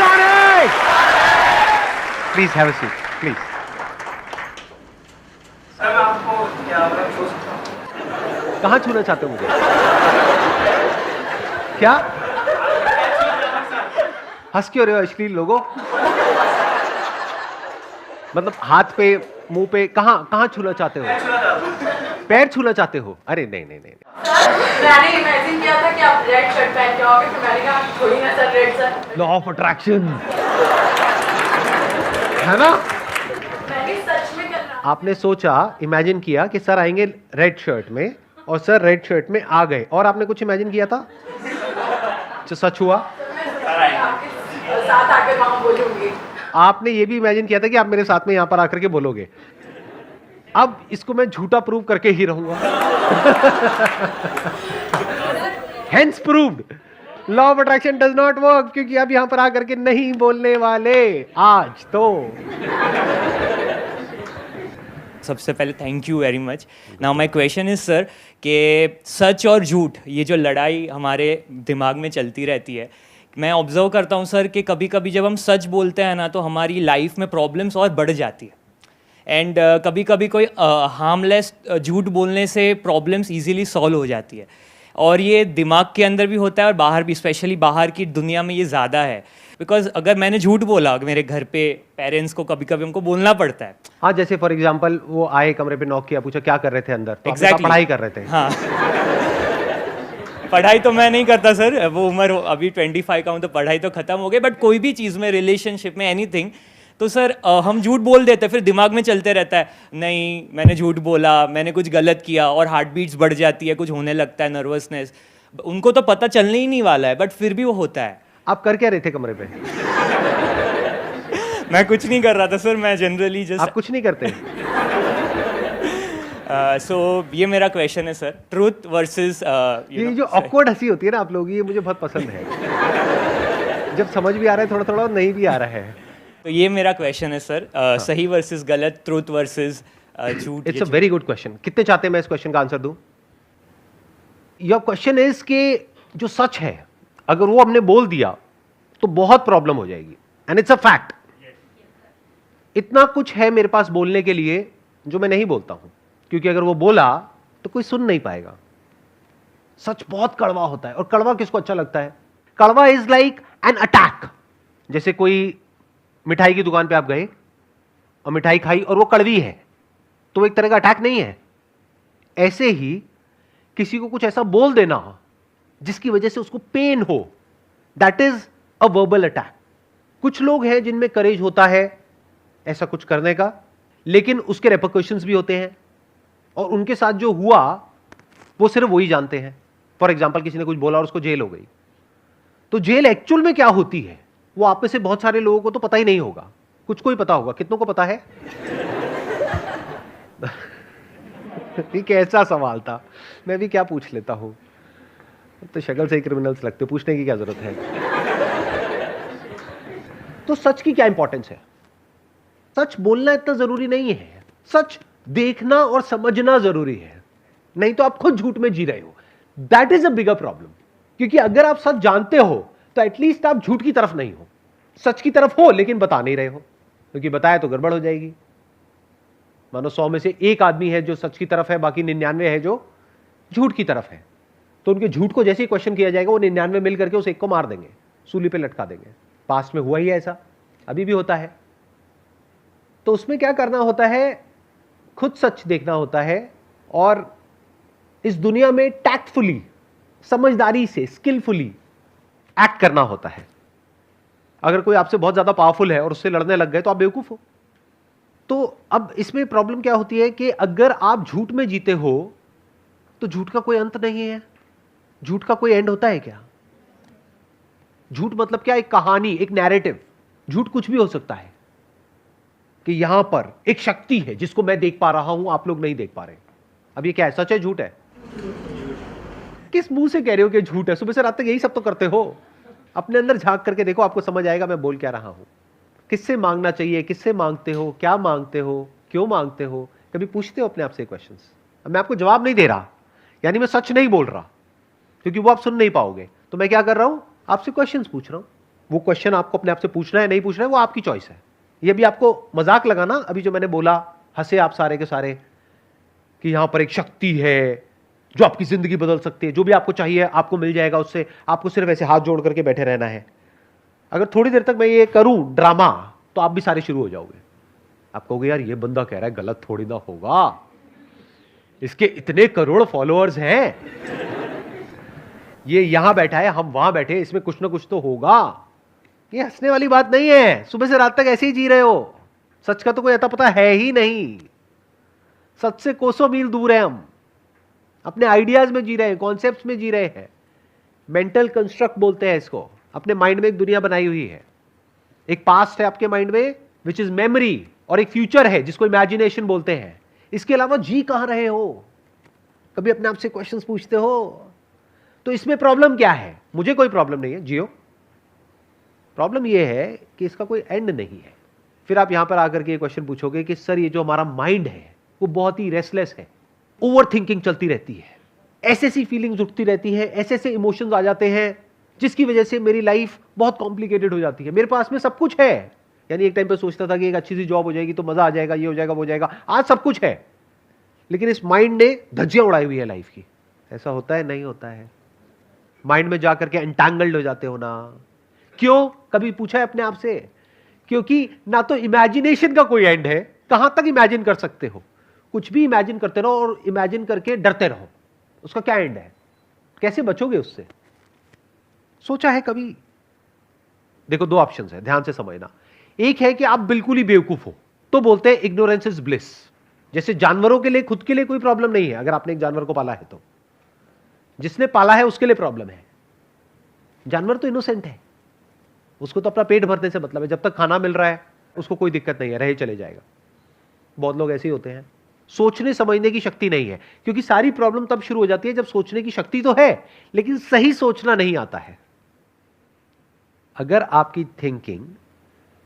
Sonic! Please have a seat. Please. Sir आपको क्या छू सकता हूँ? कहाँ छूना चाहते हो मुझे? क्या? हंस क्यों रहे हो अश्लील लोगों? मतलब हाथ पे, मुंह पे, कहाँ छूना चाहते हो? पैर छूना चाहते हो? अरे नहीं नहीं नहीं। मैंने इमेजिन किया था कि आप रेड शर्ट पहन के आओगे, तो मैंने कहा थोड़ी ना sir red sir. Law of attraction है ना? मैंने सच में करना। आपने सोचा, इमेजिन किया कि सर आएंगे रेड शर्ट में, और सर रेड शर्ट में आ गए, और आपने कुछ इमेजिन किया था जो सच हुआ? आपके साथ आकर वहां बोलूंगी। आपने ये भी इमेजिन किया था कि आप मेरे साथ में यहां पर आकर के बोलोगे। अब इसको मैं झूठा प्रूव करके ही रहूंगा। Hence proved law of attraction does not work, क्योंकि अब यहां पर आकर के नहीं बोलने वाले आज तो। सबसे पहले thank you very much. Now my question is sir कि सच और झूठ, ये जो लड़ाई हमारे दिमाग में चलती रहती है, मैं ऑब्जर्व करता हूँ सर कि कभी कभी जब हम सच बोलते हैं ना, तो हमारी लाइफ में प्रॉब्लम्स और बढ़ जाती है। एंड कभी कभी कोई हार्मलेस झूठ बोलने से प्रॉब्लम्स इजीली सॉल्व हो जाती है, और ये दिमाग के अंदर भी होता है और बाहर भी, स्पेशली बाहर की दुनिया में ये ज़्यादा है। बिकॉज अगर मैंने झूठ बोला मेरे घर पे, पेरेंट्स को कभी कभी हमको बोलना पड़ता है। हाँ, जैसे फॉर एग्जांपल वो आए, कमरे पे नॉक किया, पूछा क्या कर रहे थे अंदर, तो आपने कहा Exactly. पढ़ाई कर रहे थे। हाँ। पढ़ाई तो मैं नहीं करता सर, वो उम्र अभी 25 का हूँ, तो पढ़ाई तो खत्म हो गई, बट कोई भी चीज़ में, रिलेशनशिप में, एनीथिंग, तो सर हम झूठ बोल देते हैं, फिर दिमाग में चलते रहता है, नहीं मैंने झूठ बोला, मैंने कुछ गलत किया, और हार्ट बीट्स बढ़ जाती है, कुछ होने लगता है, नर्वसनेस। उनको तो पता चलने ही नहीं वाला है, बट फिर भी वो होता है। आप कर क्या रहे थे कमरे पे? मैं कुछ नहीं कर रहा था सर, मैं जनरली आप जस्ट कुछ नहीं करते? सो ये मेरा क्वेश्चन है सर, ट्रूथ वर्सेस ये जो ऑकवर्ड हंसी होती है ना आप लोगों की, ये मुझे बहुत पसंद है। जब समझ भी आ रहा है थोड़ा थोड़ा, नहीं भी आ रहा है। तो ये मेरा क्वेश्चन है सर, सही वर्सेस गलत, ट्रूथ वर्सेस झूठ। It's a very good question. कितने चाहते हैं मैं इस क्वेश्चन का आंसर दूं? योर क्वेश्चन इज कि जो सच है, अगर वो हमने बोल दिया तो बहुत प्रॉब्लम हो जाएगी, एंड इट्स अ फैक्ट। इतना कुछ है मेरे पास बोलने के लिए जो मैं नहीं बोलता हूं, क्योंकि अगर वो बोला तो कोई सुन नहीं पाएगा। सच बहुत कड़वा होता है, और कड़वा किसको अच्छा लगता है? कड़वा इज लाइक एन अटैक। जैसे कोई मिठाई की दुकान पे आप गए और मिठाई खाई और वो कड़वी है, तो वो एक तरह का अटैक नहीं है? ऐसे ही किसी को कुछ ऐसा बोल देना जिसकी वजह से उसको पेन हो, that is a verbal attack. कुछ लोग हैं जिनमें करेज होता है ऐसा कुछ करने का, लेकिन उसके रेपरकशंस भी होते हैं, और उनके साथ जो हुआ वो सिर्फ वही जानते हैं। फॉर एग्जाम्पल, किसी ने कुछ बोला और उसको जेल हो गई, तो जेल एक्चुअल में क्या होती है वो आप में से बहुत सारे लोगों को तो पता ही नहीं होगा। कुछ को ही पता होगा, कितनों को पता है? ये कैसा सवाल था, मैं भी क्या पूछ लेता हूं। तो शक्ल से ही क्रिमिनल्स लगते, पूछने की क्या जरूरत है? तो सच की क्या इंपॉर्टेंस है? सच बोलना इतना जरूरी नहीं है, सच देखना और समझना जरूरी है। नहीं तो आप खुद झूठ में जी रहे हो, that is a bigger problem. क्योंकि अगर आप सच जानते हो तो एटलीस्ट आप झूठ की तरफ नहीं हो, सच की तरफ हो लेकिन बता नहीं रहे हो, क्योंकि बताया तो गड़बड़ हो जाएगी। मानो 100 में से एक आदमी है जो सच की तरफ है, बाकी 99 है जो झूठ की तरफ है, तो उनके झूठ को जैसे ही क्वेश्चन किया जाएगा वो 99 मिल करके उस एक को मार देंगे, सूली पे लटका देंगे। पास्ट में हुआ ही है ऐसा, अभी भी होता है। तो उसमें क्या करना होता है? खुद सच देखना होता है, और इस दुनिया में टैक्टफुली, समझदारी से, स्किलफुली एक्ट करना होता है। अगर कोई आपसे बहुत ज्यादा पावरफुल है और उससे लड़ने लग गए तो आप बेवकूफ हो। तो अब इसमें प्रॉब्लम क्या होती है कि अगर आप झूठ में जीते हो तो झूठ का कोई अंत नहीं है। झूठ का कोई एंड होता है क्या? झूठ मतलब क्या? एक कहानी, एक नैरेटिव। झूठ कुछ भी हो सकता है कि यहां पर एक शक्ति है जिसको मैं देख पा रहा हूं, आप लोग नहीं देख पा रहे। अब ये क्या है, सच है झूठ है? किस मुंह से कह रहे हो कि झूठ है? सुबह से रात तक यही सब तो करते हो। अपने अंदर झांक करके देखो, आपको समझ आएगा मैं बोल क्या रहा हूं। किससे मांगना चाहिए, किससे मांगते हो, क्या मांगते हो, क्यों मांगते हो? कभी पूछते हो अपने आप से क्वेश्चंस? अब मैं आपको जवाब नहीं दे रहा, यानी मैं सच नहीं बोल रहा, क्योंकि वो आप सुन नहीं पाओगे। तो मैं क्या कर रहा हूं? आपसे क्वेश्चंस पूछ रहा हूं। वो क्वेश्चन आपको अपने आप से पूछना है नहीं पूछना है वो आपकी चॉइस है। ये भी आपको मजाक लगा ना अभी जो मैंने बोला, हंसे आप सारे के सारे कि यहां पर एक शक्ति है जो आपकी जिंदगी बदल सकती है, जो भी आपको चाहिए आपको मिल जाएगा उससे, आपको सिर्फ ऐसे हाथ जोड़ करके बैठे रहना है। अगर थोड़ी देर तक मैं ये करूं ड्रामा तो आप भी सारे शुरू हो जाओगे। आप कहोगे यार ये बंदा कह रहा है गलत थोड़ी ना होगा, इसके इतने करोड़ फॉलोअर्स हैं, ये यहां बैठा है हम वहां बैठे, इसमें कुछ ना कुछ तो होगा। ये हंसने वाली बात नहीं है, सुबह से रात तक ऐसे ही जी रहे हो, सच का तो कोई अता पता है ही नहीं। सच से कोसों मील दूर है, हम अपने आइडियाज में जी रहे हैं, कॉन्सेप्ट्स में जी रहे हैं। मेंटल कंस्ट्रक्ट बोलते हैं इसको। अपने माइंड में एक दुनिया बनाई हुई है, एक पास्ट है आपके माइंड में विच इज मेमोरी, और एक फ्यूचर है जिसको इमेजिनेशन बोलते हैं। इसके अलावा जी कहां रहे हो? कभी अपने आप से क्वेश्चंस पूछते हो? तो इसमें प्रॉब्लम क्या है? मुझे कोई प्रॉब्लम नहीं है, जियो। प्रॉब्लम यह है कि इसका कोई एंड नहीं है। फिर आप यहां पर आकर के क्वेश्चन पूछोगे कि सर ये जो हमारा माइंड है वो बहुत ही रेस्टलेस है, ओवर थिंकिंग चलती रहती है, ऐसे ऐसी फीलिंग्स उठती रहती है, ऐसे ऐसे इमोशंस आ जाते हैं जिसकी वजह से मेरी लाइफ बहुत कॉम्प्लिकेटेड हो जाती है। मेरे पास में सब कुछ है, यानी एक टाइम पे सोचता था कि एक अच्छी सी जॉब हो जाएगी तो मजा आ जाएगा, ये हो जाएगा वो हो जाएगा, आज सब कुछ है, लेकिन इस माइंड ने धज्जियां उड़ाई हुई है लाइफ की। ऐसा होता है? नहीं होता है। माइंड में जाकर के एंटैंगल्ड हो जाते हो ना। क्यों? कभी पूछा है अपने आप से? क्योंकि ना तो इमेजिनेशन का कोई एंड है, कहां तक इमेजिन कर सकते हो? कुछ भी इमेजिन करते रहो और इमेजिन करके डरते रहो, उसका क्या एंड है? कैसे बचोगे उससे? सोचा है कभी? देखो दो ऑप्शंस है, ध्यान से समझना। एक है कि आप बिल्कुल ही बेवकूफ हो, तो बोलते हैं इग्नोरेंस इज ब्लिस। जैसे जानवरों के लिए खुद के लिए कोई प्रॉब्लम नहीं है, अगर आपने एक जानवर को पाला है तो जिसने पाला है उसके लिए प्रॉब्लम है। जानवर तो इनोसेंट है, उसको तो अपना पेट भरने से मतलब है, जब तक खाना मिल रहा है उसको कोई दिक्कत नहीं है, रहे चले जाएगा। बहुत लोग ऐसे ही होते हैं, सोचने समझने की शक्ति नहीं है, क्योंकि सारी प्रॉब्लम तब शुरू हो जाती है जब सोचने की शक्ति तो है लेकिन सही सोचना नहीं आता है। अगर आपकी थिंकिंग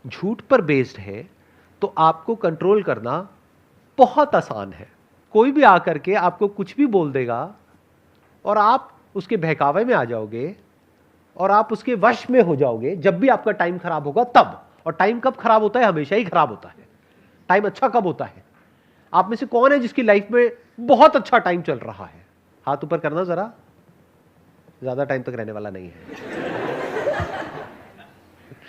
झूठ पर बेस्ड है तो आपको कंट्रोल करना बहुत आसान है। कोई भी आकर के आपको कुछ भी बोल देगा और आप उसके बहकावे में आ जाओगे और आप उसके वश में हो जाओगे जब भी आपका टाइम खराब होगा तब। और टाइम कब खराब होता है? हमेशा ही खराब होता है। टाइम अच्छा कब होता है? आप में से कौन है जिसकी लाइफ में बहुत अच्छा टाइम चल रहा है? हाथ ऊपर करना जरा। ज्यादा टाइम तक रहने वाला नहीं है।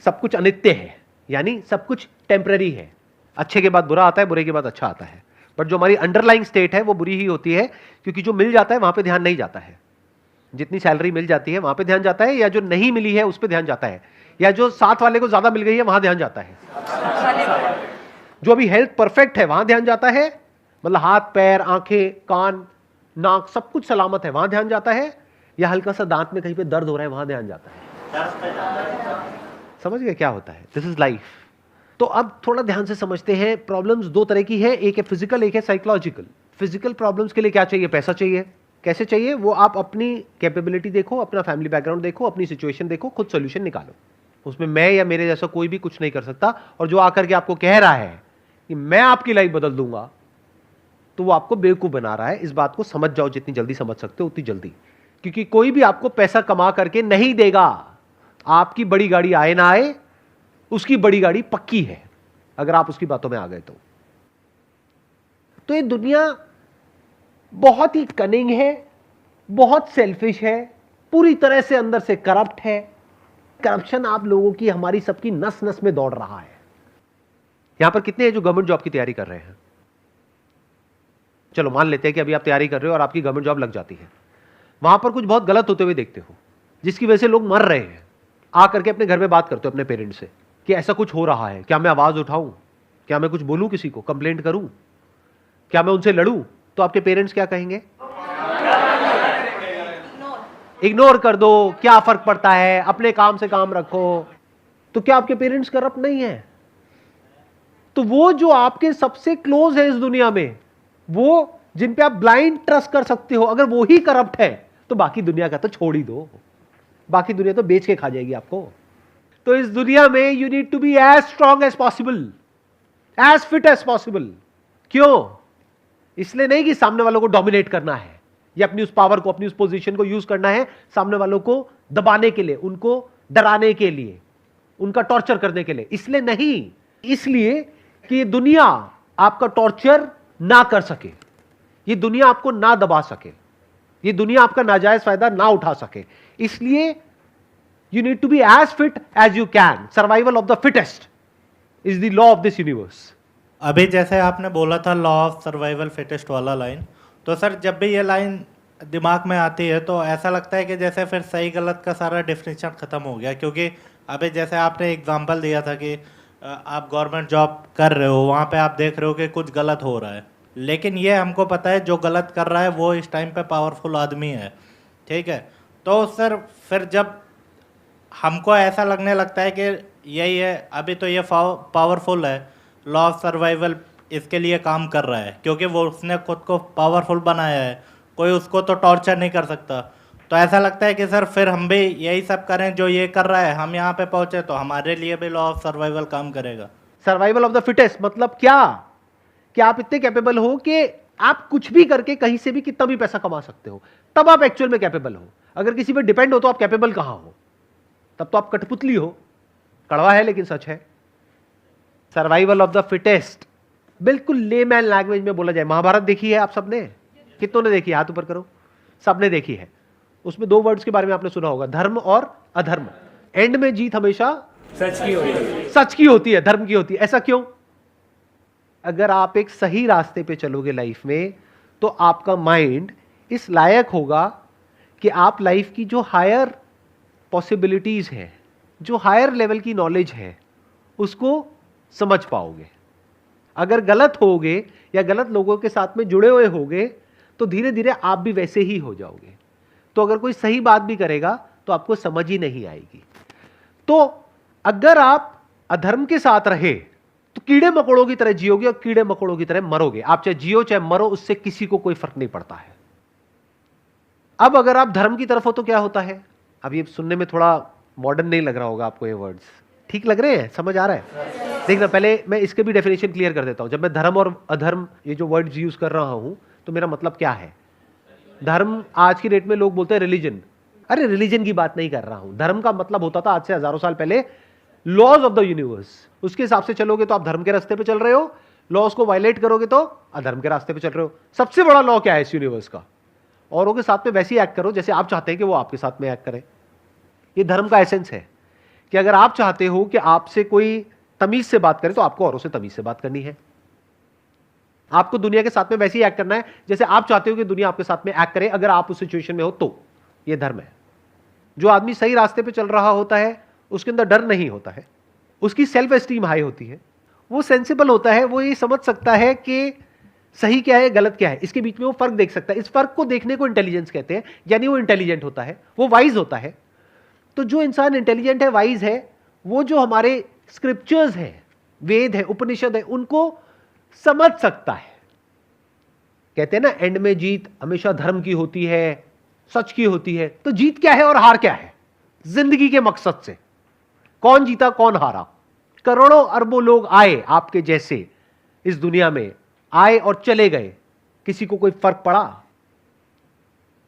सब कुछ अनित्य है, यानी सब कुछ टेम्पररी है। अच्छे के बाद बुरा आता है, बुरे के बाद अच्छा आता है, बट जो हमारी अंडरलाइंग स्टेट है वो बुरी ही होती है, क्योंकि जो मिल जाता है वहां पे ध्यान नहीं जाता है। जितनी सैलरी मिल जाती है वहां पे ध्यान जाता है, या जो नहीं मिली है उस पे ध्यान जाता है, या जो साथ वाले को ज्यादा मिल गई है वहां ध्यान जाता है। जो अभी हेल्थ परफेक्ट है वहां ध्यान जाता है, मतलब हाथ पैर आंखें कान नाक सब कुछ सलामत है वहां ध्यान जाता है, या हल्का सा दांत में कहीं पे दर्द हो रहा है वहां ध्यान जाता है। समझ गए क्या होता है? This is life. तो अब थोड़ा ध्यान से समझते हैं। प्रॉब्लम्स दो तरह की है, एक है फिजिकल, एक है साइकोलॉजिकल। फिजिकल प्रॉब्लम्स के लिए क्या चाहिए? पैसा चाहिए। कैसे चाहिए? वो आप अपनी कैपेबिलिटी देखो, अपना फैमिली बैकग्राउंड देखो, अपनी सिचुएशन देखो, खुद सोल्यूशन निकालो। उसमें मैं या मेरे जैसा कोई भी कुछ नहीं कर सकता। और जो आकर के आपको कह रहा है कि मैं आपकी लाइफ बदल दूंगा, तो वो आपको बेवकूफ बना रहा है। इस बात को समझ जाओ, जितनी जल्दी समझ सकते हो उतनी जल्दी, क्योंकि कोई भी आपको पैसा कमा करके नहीं देगा। आपकी बड़ी गाड़ी आए ना आए, उसकी बड़ी गाड़ी पक्की है अगर आप उसकी बातों में आ गए तो ये दुनिया बहुत ही कनिंग है, बहुत सेल्फिश है, पूरी तरह से अंदर से करप्ट है। करप्शन आप लोगों की, हमारी सबकी नस नस में दौड़ रहा है। यहां पर कितने हैं जो गवर्नमेंट जॉब की तैयारी कर रहे हैं? चलो मान लेते हैं कि अभी आप तैयारी कर रहे हो और आपकी गवर्नमेंट जॉब लग जाती है। वहां पर कुछ बहुत गलत होते हुए देखते हो, जिसकी वजह से लोग मर रहे हैं। आकर के अपने घर में बात करते हो अपने पेरेंट्स से कि ऐसा कुछ हो रहा है, क्या मैं आवाज उठाऊं, क्या मैं कुछ बोलूं, किसी को कंप्लेंट करूं, क्या मैं उनसे लड़ूं? तो आपके पेरेंट्स क्या कहेंगे? इग्नोर कर दो, क्या फर्क पड़ता है, अपने काम से काम रखो। तो क्या आपके पेरेंट्स करप्ट नहीं है? तो वो जो आपके सबसे क्लोज है इस दुनिया में, वो जिन पे आप ब्लाइंड ट्रस्ट कर सकते हो, अगर वो ही करप्ट है तो बाकी दुनिया का तो छोड़ ही दो। बाकी दुनिया तो बेच के खा जाएगी आपको। तो इस दुनिया में you need to be as strong as possible, as fit as possible. क्यों? इसलिए नहीं कि सामने वालों को डोमिनेट करना है या अपनी उस पावर को, अपनी उस पोजीशन को यूज करना है सामने वालों को दबाने के लिए, उनको डराने के लिए। उनका टॉर्चर करने के लिए, इसलिए नहीं, इसलिए कि ये दुनिया आपका टॉर्चर ना कर सके, ये दुनिया आपको ना दबा सके, ये दुनिया आपका नाजायज फायदा ना उठा सके। इसलिए you need to be as fit as you can. Survival of the fittest is the law of this universe. अभी जैसे आपने बोला था लॉ ऑफ सर्वाइवल फिटेस्ट वाला लाइन, तो सर जब भी ये लाइन दिमाग में आती है तो ऐसा लगता है कि जैसे फिर सही गलत का सारा डिफिनेशन ख़त्म हो गया। क्योंकि अभी जैसे आपने एग्जांपल दिया था कि आप गवर्नमेंट जॉब कर रहे हो, वहाँ पे आप देख रहे हो कि कुछ गलत हो रहा है, लेकिन ये हमको पता है जो गलत कर रहा है वो इस टाइम पे पावरफुल आदमी है, ठीक है। तो सर फिर जब हमको ऐसा लगने लगता है कि यही है, अभी तो ये पावरफुल है, लॉ ऑफ सर्वाइवल इसके लिए काम कर रहा है क्योंकि वो उसने खुद को पावरफुल बनाया है, कोई उसको तो टॉर्चर नहीं कर सकता। तो ऐसा लगता है कि सर फिर हम भी यही सब करें जो ये कर रहा है, हम यहाँ पे पहुँचे तो हमारे लिए भी लॉ ऑफ सर्वाइवल काम करेगा। सर्वाइवल ऑफ द फिटेस्ट मतलब क्या? कि आप इतने कैपेबल हो कि आप कुछ भी करके कहीं से भी कितना भी पैसा कमा सकते हो, तब आप एक्चुअल में कैपेबल हो। अगर किसी पे डिपेंड हो तो आप कैपेबल कहां हो? तब तो आप कठपुतली हो। कड़वा है लेकिन सच है। सर्वाइवल ऑफ द फिटेस्ट बिल्कुल लेमैन लैंग्वेज में बोला जाए। महाभारत देखी है आप सबने? कितनों ने देखी है? हाथ ऊपर करो। सबने देखी है। उसमें दो वर्ड्स के बारे में आपने सुना होगा, धर्म और अधर्म। एंड में जीत हमेशा सच की होती है, सच की होती है, धर्म की होती है। ऐसा क्यों? अगर आप एक सही रास्ते पे चलोगे लाइफ में तो आपका माइंड इस लायक होगा कि आप लाइफ की जो हायर पॉसिबिलिटीज हैं, जो हायर लेवल की नॉलेज है, उसको समझ पाओगे। अगर गलत होगे या गलत लोगों के साथ में जुड़े हुए होगे तो धीरे धीरे आप भी वैसे ही हो जाओगे। तो अगर कोई सही बात भी करेगा तो आपको समझ ही नहीं आएगी। तो अगर आप अधर्म के साथ रहे तो कीड़े मकोड़ों की तरह जियोगे और कीड़े मकोड़ों की तरह मरोगे। आप चाहे जियो चाहे मरो, उससे किसी को कोई फर्क नहीं पड़ता है। अब अगर आप धर्म की तरफ हो तो क्या होता है? अब ये सुनने में थोड़ा मॉडर्न नहीं लग रहा होगा आपको, ये वर्ड्स ठीक लग रहे हैं? समझ आ रहा है? देखना, पहले मैं इसके भी डेफिनेशन क्लियर कर देता हूं। जब मैं धर्म और अधर्म ये जो वर्ड्स यूज कर रहा हूं तो मेरा मतलब क्या है। धर्म आज की डेट में लोग बोलते हैं रिलीजन। अरे रिलीजन की बात नहीं कर रहा हूं। धर्म का मतलब होता था आज से हजारों साल पहले लॉज ऑफ द यूनिवर्स। उसके हिसाब से चलोगे तो आप धर्म के रास्ते पे चल रहे हो, लॉज को वायलेट करोगे तो अधर्म के रास्ते पे चल रहे हो। सबसे बड़ा लॉ क्या है इस यूनिवर्स का? औरों के साथ में वैसे ही एक्ट करो जैसे आप चाहते हैं कि वो आपके साथ में एक्ट करे। ये धर्म का एसेंस है कि अगर आप चाहते हो कि आपसे कोई तमीज से बात करे तो आपको औरों से तमीज से बात करनी है। आपको दुनिया के साथ में वैसे ही एक्ट करना है जैसे आप चाहते हो कि दुनिया आपके साथ में एक्ट करे, अगर आप उस सिचुएशन में हो तो। यह धर्म है। जो आदमी सही रास्ते पे चल रहा होता है उसके अंदर डर नहीं होता है, उसकी सेल्फ एस्टीम हाई होती है, वो सेंसिबल होता है, वो ये समझ सकता है कि सही क्या है गलत क्या है, इसके बीच में वो फर्क देख सकता है। इस फर्क को देखने को इंटेलिजेंस कहते हैं, यानी वो इंटेलिजेंट होता है, वो वाइज होता है। तो जो इंसान इंटेलिजेंट है, वाइज है, वो जो हमारे स्क्रिप्चर्स हैं, वेद है, उपनिषद है, उनको समझ सकता है। कहते हैं ना एंड में जीत हमेशा धर्म की होती है, सच की होती है। तो जीत क्या है और हार क्या है जिंदगी के मकसद से? कौन जीता कौन हारा? करोड़ों अरबों लोग आए आपके जैसे इस दुनिया में, आए और चले गए, किसी को कोई फर्क पड़ा?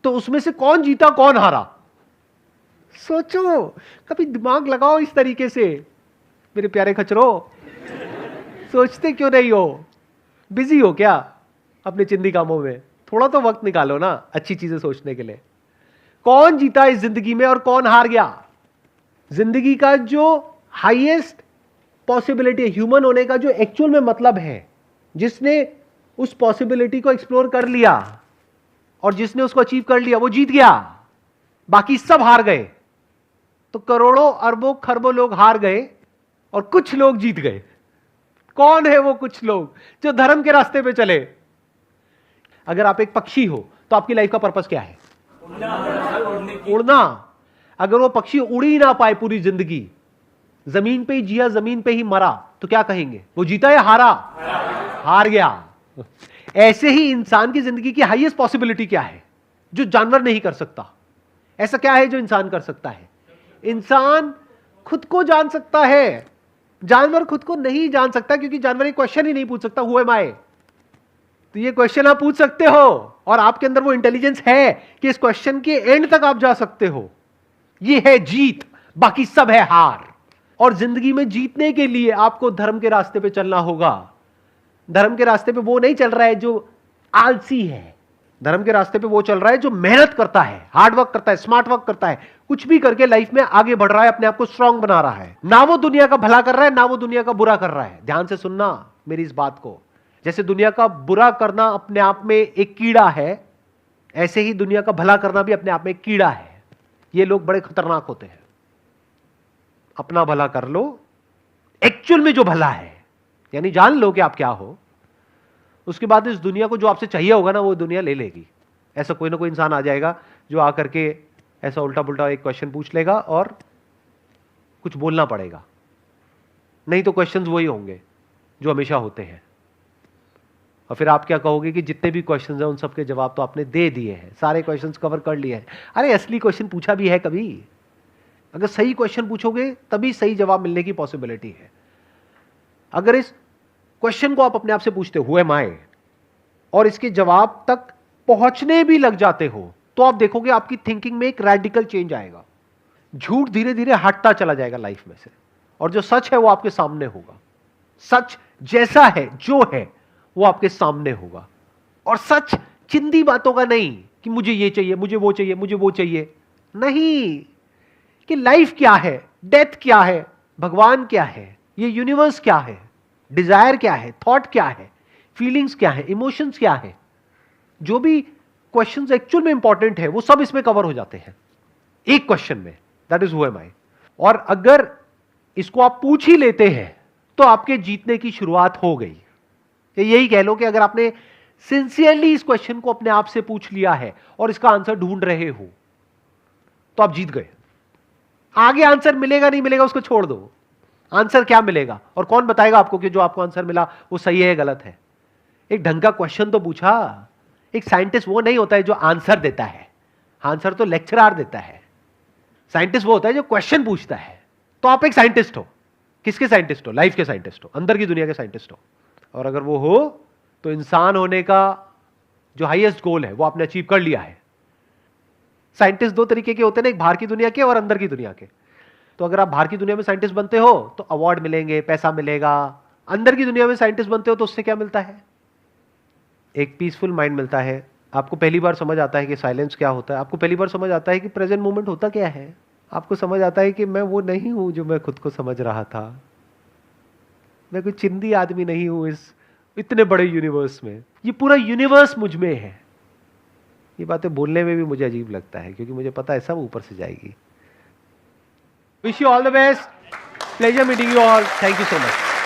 तो उसमें से कौन जीता कौन हारा? सोचो, कभी दिमाग लगाओ इस तरीके से मेरे प्यारे खचरो। सोचते क्यों नहीं हो? बिजी हो क्या अपने चिंदी कामों में? थोड़ा तो वक्त निकालो ना अच्छी चीजें सोचने के लिए। कौन जीता इस जिंदगी में और कौन हार गया? जिंदगी का जो हाईएस्ट पॉसिबिलिटी, ह्यूमन होने का जो एक्चुअल में मतलब है, जिसने उस पॉसिबिलिटी को एक्सप्लोर कर लिया और जिसने उसको अचीव कर लिया, वो जीत गया, बाकी सब हार गए। तो करोड़ों अरबों खरबों लोग हार गए और कुछ लोग जीत गए। कौन है वो कुछ लोग जो धर्म के रास्ते पे चले? अगर आप एक पक्षी हो तो आपकी लाइफ का पर्पस क्या है? उड़ना। अगर वो पक्षी उड़ ही ना पाए पूरी जिंदगी, जमीन पे ही जिया जमीन पे ही मरा, तो क्या कहेंगे? वो जीता या हारा? हार गया। ऐसे ही इंसान की जिंदगी की हाईएस्ट पॉसिबिलिटी क्या है जो जानवर नहीं कर सकता? ऐसा क्या है जो इंसान कर सकता है? इंसान खुद को जान सकता है, जानवर खुद को नहीं जान सकता, क्योंकि जानवर ये क्वेश्चन ही नहीं पूछ सकता हु एम आई। तो ये क्वेश्चन आप पूछ सकते हो और आपके अंदर वो इंटेलिजेंस है कि इस क्वेश्चन के एंड तक आप जा सकते हो। ये है जीत, बाकी सब है हार। और जिंदगी में जीतने के लिए आपको धर्म के रास्ते पे चलना होगा। धर्म के रास्ते पे वो नहीं चल रहा है जो आलसी है, धर्म के रास्ते पे वो चल रहा है जो मेहनत करता है, हार्ड वर्क करता है, स्मार्ट वर्क करता है, कुछ भी करके लाइफ में आगे बढ़ रहा है, अपने आप को स्ट्रांग बना रहा है। ना वो दुनिया का भला कर रहा है, ना वो दुनिया का बुरा कर रहा है। ध्यान से सुनना मेरी इस बात को। जैसे दुनिया का बुरा करना अपने आप में एक कीड़ा है, ऐसे ही दुनिया का भला करना भी अपने आप में एक कीड़ा है। ये लोग बड़े खतरनाक होते हैं। अपना भला कर लो, एक्चुअल में जो भला है, यानी जान लो कि आप क्या हो, उसके बाद इस दुनिया को जो आपसे चाहिए होगा ना, वो दुनिया ले लेगी। ऐसा कोई ना कोई इंसान आ जाएगा जो आकर के ऐसा उल्टा पुल्टा एक क्वेश्चन पूछ लेगा और कुछ बोलना पड़ेगा, नहीं तो क्वेश्चंस वही होंगे जो हमेशा होते हैं। और फिर आप क्या कहोगे कि जितने भी क्वेश्चंस हैं उन सबके जवाब तो आपने दे दिए हैं, सारे क्वेश्चंस कवर कर लिए हैं। अरे असली क्वेश्चन पूछा भी है कभी? अगर सही क्वेश्चन पूछोगे तभी सही जवाब मिलने की पॉसिबिलिटी है। अगर इस क्वेश्चन को आप अपने आप से पूछते हो, हु एम आई, और इसके जवाब तक पहुंचने भी लग जाते हो, तो आप देखोगे आपकी थिंकिंग में एक रैडिकल चेंज आएगा। झूठ धीरे धीरे हटता चला जाएगा लाइफ में से, और जो सच है वो आपके सामने होगा। सच जैसा है, जो है, वो आपके सामने होगा। और सच चिंदी बातों का नहीं कि मुझे ये चाहिए, मुझे वो चाहिए, मुझे वो चाहिए, नहीं, कि लाइफ क्या है, डेथ क्या है, भगवान क्या है, ये यूनिवर्स क्या है, डिजायर क्या है, थॉट क्या है, फीलिंग्स क्या है, इमोशंस क्या है, जो भी क्वेश्चंस एक्चुअल में इंपॉर्टेंट है वो सब इसमें कवर हो जाते हैं एक क्वेश्चन में, दैट इज हु एम आई। और अगर इसको आप पूछ ही लेते हैं तो आपके जीतने की शुरुआत हो गई। यही कह लो कि अगर आपने सिंसियरली इस क्वेश्चन को अपने आप से पूछ लिया है और इसका आंसर ढूंढ रहे हो तो आप जीत गए। आगे आंसर मिलेगा नहीं मिलेगा उसको छोड़ दो, आंसर क्या मिलेगा और कौन बताएगा आपको कि जो आपको आंसर मिला वो सही है गलत है। एक ढंग का क्वेश्चन तो पूछा। एक साइंटिस्ट वो नहीं होता है जो आंसर देता है, आंसर तो लेक्चरर देता है। साइंटिस्ट वो होता है जो क्वेश्चन पूछता है। तो आप एक साइंटिस्ट हो। किसके साइंटिस्ट हो? लाइफ के साइंटिस्ट हो, अंदर की दुनिया के साइंटिस्ट हो। और अगर वो हो तो इंसान होने का जो हाईएस्ट गोल है वो आपने अचीव कर लिया है। साइंटिस्ट दो तरीके के होते हैं ना, एक बाहर की दुनिया के और अंदर की दुनिया के। तो अगर आप बाहर की दुनिया में साइंटिस्ट बनते हो तो अवार्ड मिलेंगे, पैसा मिलेगा। अंदर की दुनिया में साइंटिस्ट बनते हो तो उससे क्या मिलता है? एक पीसफुल माइंड मिलता है। आपको पहली बार समझ आता है कि साइलेंस क्या होता है। आपको पहली बार समझ आता है कि प्रेजेंट मोमेंट होता क्या है। आपको समझ आता है कि मैं वो नहीं हूं जो मैं खुद को समझ रहा था। मैं कोई चिंदी आदमी नहीं हूं इस इतने बड़े यूनिवर्स में। ये पूरा यूनिवर्स मुझ में है। ये बातें बोलने में भी मुझे अजीब लगता है क्योंकि मुझे पता है सब ऊपर से जाएगी। Wish you all the best. Pleasure meeting you all. Thank you so much.